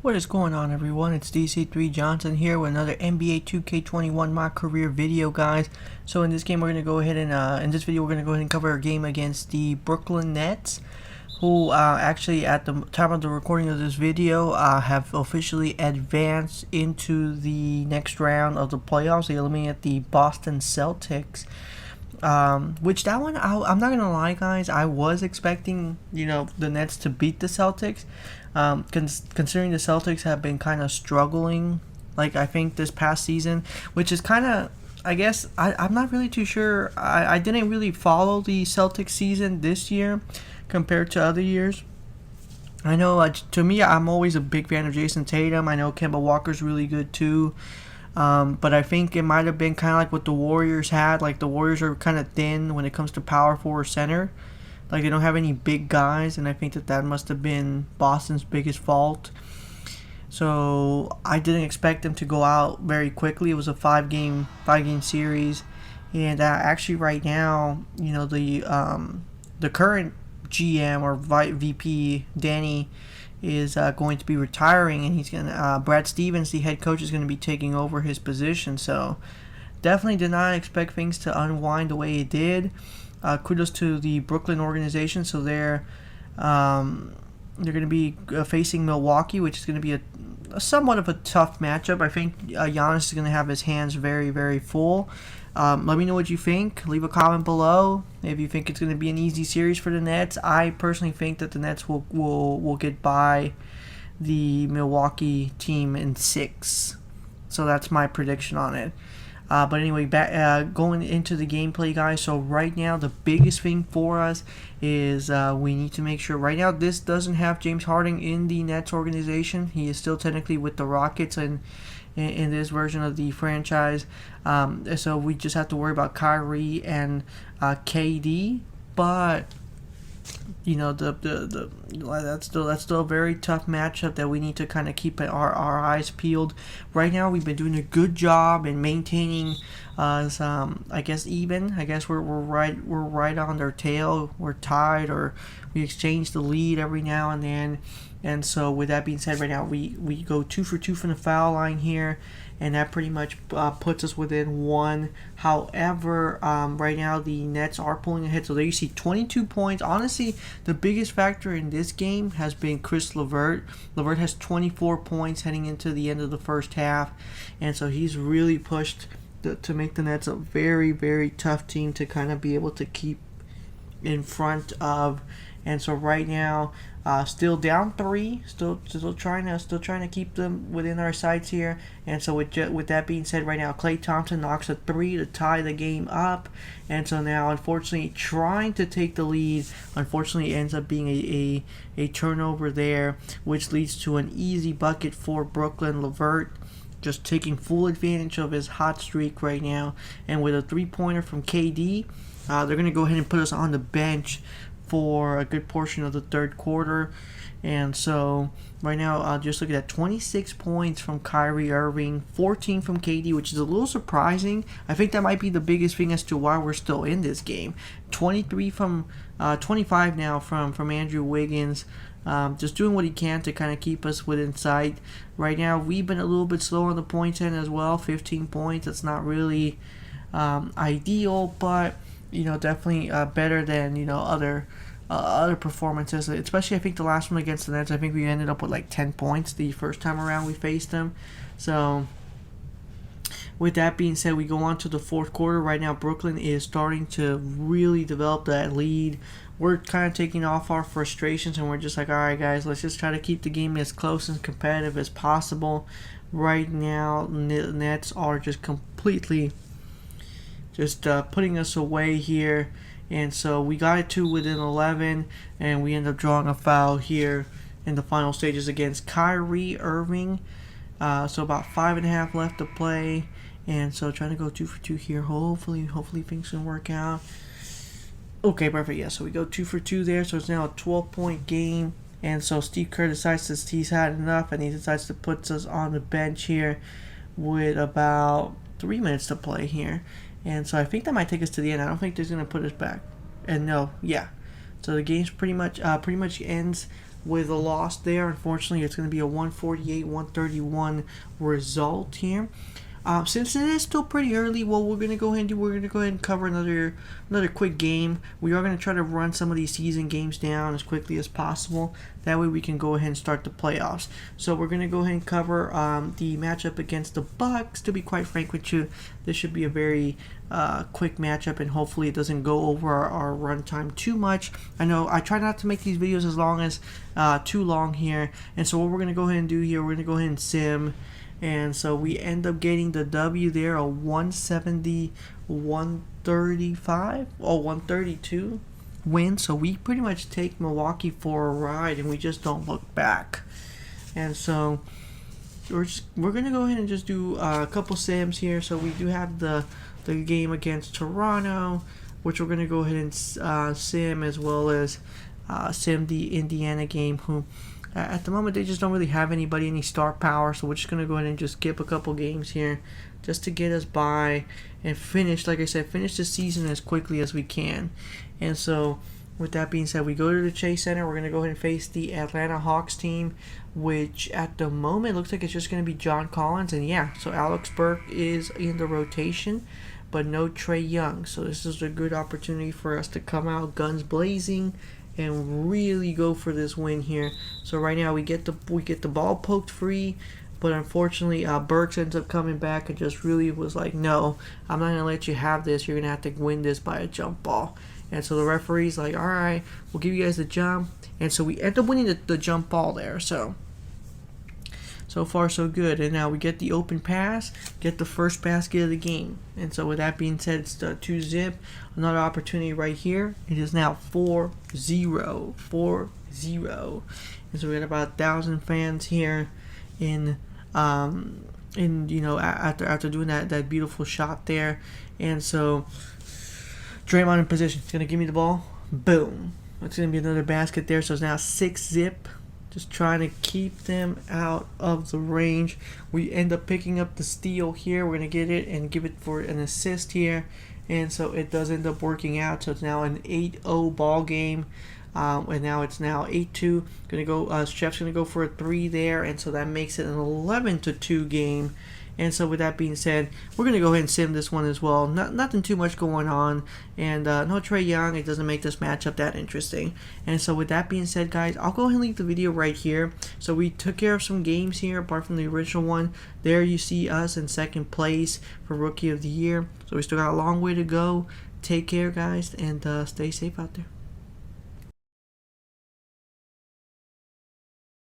What is going on, everyone? It's DC3 Johnson here with another NBA 2K21 My Career video, guys. So in this game, we're going to go ahead and in this video, we're going to go ahead and cover a game against the Brooklyn Nets, who actually at the time of the recording of this video have officially advanced into the next round of the playoffs. They eliminated the Boston Celtics. Which that one, I'm not gonna lie, guys, I was expecting, the Nets to beat the Celtics, considering the Celtics have been kind of struggling, like, I think this past season, which is kind of, I guess, I'm not really too sure. I didn't really follow the Celtics season this year compared to other years. I know, to me, I'm always a big fan of Jason Tatum. I know Kemba Walker's really good too. But I think it might have been kind of like what the Warriors had. Like, the Warriors are kind of thin when it comes to power forward center. Like, they don't have any big guys, and I think that must have been Boston's biggest fault. So I didn't expect them to go out very quickly. It was a five game series, and actually right now, the current GM or VP Danny is going to be retiring, and he's gonna Brad Stevens, the head coach, is going to be taking over his position. So definitely did not expect things to unwind the way it did. Kudos to the Brooklyn organization. So they're going to be facing Milwaukee, which is going to be a somewhat of a tough matchup. I think Giannis is going to have his hands very, very full. Let me know what you think. Leave a comment below if you think it's going to be an easy series for the Nets. I personally think that the Nets will get by the Milwaukee team in 6. So that's my prediction on it. But anyway, going into the gameplay, guys. So right now, the biggest thing for us is we need to make sure. Right now, this doesn't have James Harden in the Nets organization. He is still technically with the Rockets and in this version of the franchise. So we just have to worry about Kyrie and KD. But that's still a very tough matchup that we need to kind of keep our eyes peeled. Right now, we've been doing a good job in maintaining I guess even. I guess we're right on their tail. We're tied, or we exchange the lead every now and then. And so with that being said, right now we go 2 for 2 from the foul line here, and that pretty much puts us within 1. However, right now the Nets are pulling ahead. So there you see 22 points. Honestly, the biggest factor in this game has been Chris LeVert. LeVert has 24 points heading into the end of the first half, and so he's really pushed to make the Nets a very, very tough team to kind of be able to keep in front of. And so right now, still down 3, still trying to keep them within our sights here. And so with that being said, right now Klay Thompson knocks a 3 to tie the game up. And so now, unfortunately, trying to take the lead, unfortunately ends up being a turnover there, which leads to an easy bucket for Brooklyn. LeVert just taking full advantage of his hot streak right now, and with a 3-pointer from KD, they're going to go ahead and put us on the bench for a good portion of the third quarter. And so right now, just looking at 26 points from Kyrie Irving, 14 from KD, which is a little surprising. I think that might be the biggest thing as to why we're still in this game. 25 now from Andrew Wiggins, just doing what he can to kind of keep us within sight. Right now, we've been a little bit slow on the points end as well. 15 points. That's not really ideal, but definitely better than other performances. Especially, I think the last one against the Nets, I think we ended up with like 10 points the first time around we faced them. So with that being said, we go on to the fourth quarter. Right now, Brooklyn is starting to really develop that lead. We're kind of taking off our frustrations, and we're just like, all right, guys, let's just try to keep the game as close and competitive as possible. Right now, the Nets are just completely putting us away here. And so we got it to within 11, and we end up drawing a foul here in the final stages against Kyrie Irving. So about 5.5 left to play, and so trying to go 2 for 2 here. Hopefully things can work out. Okay, perfect. Yeah, so we go 2 for 2 there. So it's now a 12-point game, and so Steve Kerr decides that he's had enough, and he decides to put us on the bench here with about 3 minutes to play here. And so I think that might take us to the end. I don't think they're going to put us back. And no, yeah. So the game's pretty much ends with a loss there. Unfortunately, it's going to be a 148-131 result here. Since it is still pretty early, what we're gonna go ahead and cover another quick game. We are gonna try to run some of these season games down as quickly as possible. That way we can go ahead and start the playoffs. So we're gonna go ahead and cover the matchup against the Bucks. To be quite frank with you, this should be a very quick matchup, and hopefully it doesn't go over our run time too much. I know I try not to make these videos as long as too long here, and so what we're gonna go ahead and do here, we're gonna go ahead and sim. And so we end up getting the W there, a 132 win. So we pretty much take Milwaukee for a ride, and we just don't look back. And so we're gonna go ahead and just do a couple sims here. So we do have the game against Toronto, which we're gonna go ahead and sim, as well as sim the Indiana game, who at the moment they just don't really have any star power. So we're just going to go ahead and just skip a couple games here just to get us by and finish, like I said, finish the season as quickly as we can. And so with that being said, we go to the Chase Center. We're going to go ahead and face the Atlanta Hawks team, which at the moment looks like it's just going to be John Collins. And yeah, so Alex Burke is in the rotation, but no Trae Young. So this is a good opportunity for us to come out guns blazing and really go for this win here. So right now we get the ball poked free, but unfortunately Burks ends up coming back and just really was like, no, I'm not gonna let you have this. You're gonna have to win this by a jump ball. And so the referee's like, all right, we'll give you guys the jump. And so we end up winning the jump ball there. So far so good. And now we get the open pass, get the first basket of the game. And so with that being said, it's the 2-zip. Another opportunity right here. It is now 4-0. 4-0. And so we got about 1,000 fans here in after doing that beautiful shot there. And so Draymond in position. He's gonna give me the ball. Boom. It's gonna be another basket there. So it's now 6-zip. Just trying to keep them out of the range. We end up picking up the steal here. We're going to get it and give it for an assist here. And so it does end up working out. So it's now an 8-0 ball game. And now it's now 8-2. Gonna go. Chef's going to go for a 3 there. And so that makes it an 11-2 game. And so with that being said, we're going to go ahead and sim this one as well. Nothing too much going on. And no Trae Young. It doesn't make this matchup that interesting. And so with that being said, guys, I'll go ahead and leave the video right here. So we took care of some games here apart from the original one. There you see us in second place for Rookie of the Year. So we still got a long way to go. Take care, guys, and stay safe out there.